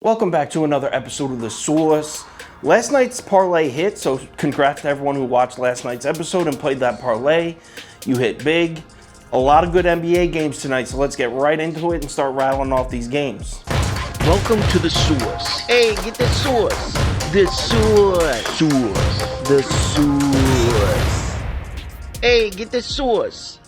Welcome back to another episode of The Source. Last night's parlay hit, so congrats to everyone who watched last night's episode and played that parlay. You hit big. A lot of good NBA games tonight, so let's get right into it and start rattling off these games. Welcome to The Source. Hey, get the source. The source. Source. The source. Hey, get the source.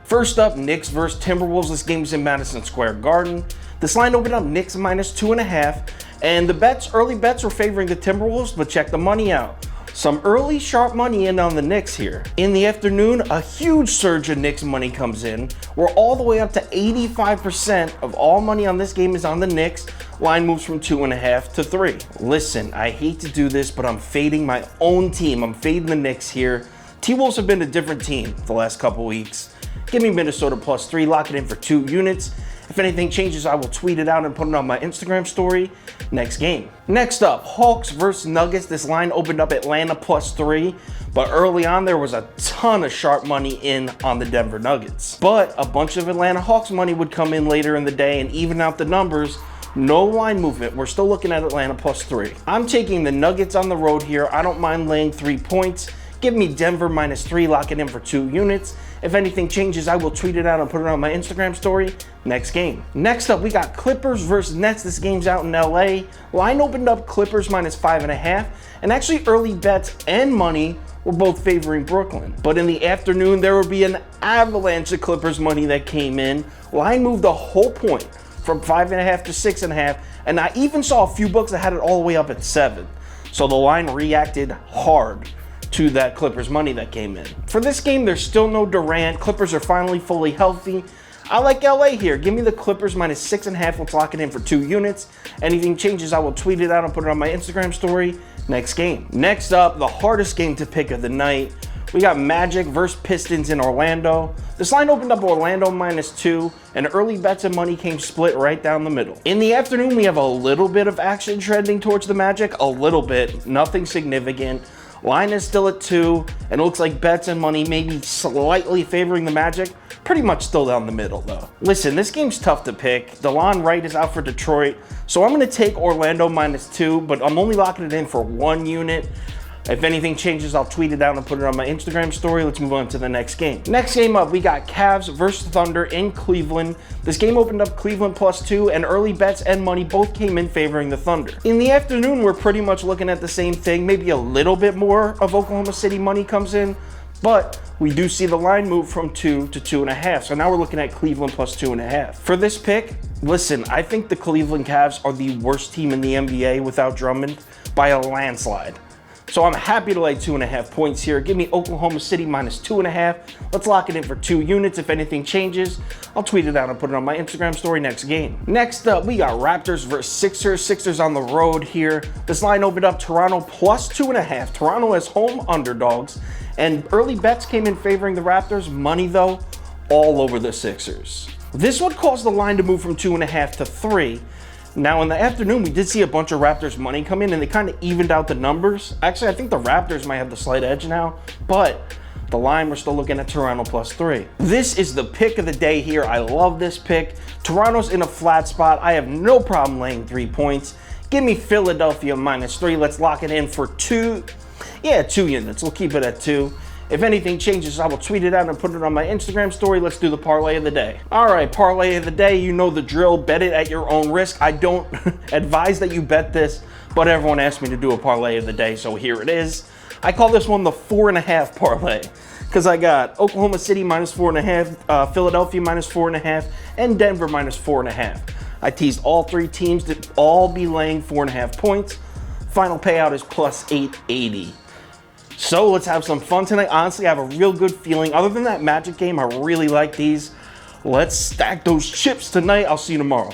First up, Knicks versus Timberwolves. This game's in Madison Square Garden. This line opened up Knicks minus 2.5, and the early bets were favoring the Timberwolves, but check the money out. Some early sharp money in on the Knicks here. In the afternoon, a huge surge of Knicks money comes in. We're all the way up to 85% of all money on this game is on the Knicks. Line moves from 2.5 to 3. Listen, I hate to do this, but I'm fading my own team. I'm fading the Knicks here. T-Wolves have been a different team the last couple weeks. Give me Minnesota plus 3, lock it in for 2 units. If anything changes, I will tweet it out and put it on my Instagram story next game. Next up, Hawks versus Nuggets. This line opened up Atlanta plus 3, but early on there was a ton of sharp money in on the Denver Nuggets. But a bunch of Atlanta Hawks money would come in later in the day and even out the numbers. No line movement. We're still looking at Atlanta plus 3. I'm taking the Nuggets on the road here. I don't mind laying 3 points. Give me Denver minus 3, lock it in for 2 units. If anything changes, I will tweet it out and put it on my Instagram story next game. Next up, we got Clippers versus Nets. This game's out in LA. Line opened up Clippers minus 5.5, and actually early bets and money were both favoring Brooklyn. But in the afternoon, there will be an avalanche of Clippers money that came in. Line moved the whole point from 5.5 to 6.5, and I even saw a few books that had it all the way up at 7. So the line reacted hard to that Clippers money that came in. For this game, there's still no Durant. Clippers are finally fully healthy. I like LA here. Give me the Clippers minus 6.5. Let's lock it in for 2 units. Anything changes, I will tweet it out and put it on my Instagram story next game. Next up, the hardest game to pick of the night. We got Magic versus Pistons in Orlando. This line opened up Orlando minus 2, and early bets and money came split right down the middle. In the afternoon, we have a little bit of action trending towards the Magic. A little bit, nothing significant. Line is still at 2, and it looks like bets and money maybe slightly favoring the Magic. Pretty much still down the middle, though. Listen, this game's tough to pick. DeLon Wright is out for Detroit, so I'm going to take Orlando minus 2, but I'm only locking it in for 1 unit. If anything changes, I'll tweet it out and put it on my Instagram story. Let's move on to the next game. Next game up, we got Cavs versus Thunder in Cleveland. This game opened up Cleveland plus 2, and early bets and money both came in favoring the Thunder. In the afternoon, we're pretty much looking at the same thing. Maybe a little bit more of Oklahoma City money comes in, but we do see the line move from 2 to 2.5. So now we're looking at Cleveland plus 2.5. For this pick, listen, I think the Cleveland Cavs are the worst team in the NBA without Drummond by a landslide. So I'm happy to lay 2.5 points here. Give me Oklahoma City minus 2.5. Let's lock it in for 2 units. If anything changes, I'll tweet it out and put it on my Instagram story next game. Next up, we got Raptors versus Sixers. Sixers on the road here. This line opened up Toronto plus 2.5. Toronto as home underdogs, and early bets came in favoring the Raptors. Money, though, all over the Sixers. This would cause the line to move from 2.5 to 3. Now, in the afternoon, we did see a bunch of Raptors money come in, and they kind of evened out the numbers. Actually, I think the Raptors might have the slight edge now, but the line, we're still looking at Toronto plus 3. This is the pick of the day here. I love this pick. Toronto's in a flat spot. I have no problem laying 3 points. Give me Philadelphia minus 3. Let's lock it in for 2 units. We'll keep it at 2. If anything changes, I will tweet it out and put it on my Instagram story. Let's do the parlay of the day. All right, parlay of the day, you know the drill. Bet it at your own risk. I don't advise that you bet this, but everyone asked me to do a parlay of the day, so here it is. I call this one the 4.5 parlay because I got Oklahoma City minus 4.5, Philadelphia minus 4.5, and Denver minus 4.5. I teased all 3 teams to all be laying 4.5 points. Final payout is plus 880. So let's have some fun tonight. Honestly, I have a real good feeling. Other than that Magic game, I really like these. Let's stack those chips tonight. I'll see you tomorrow.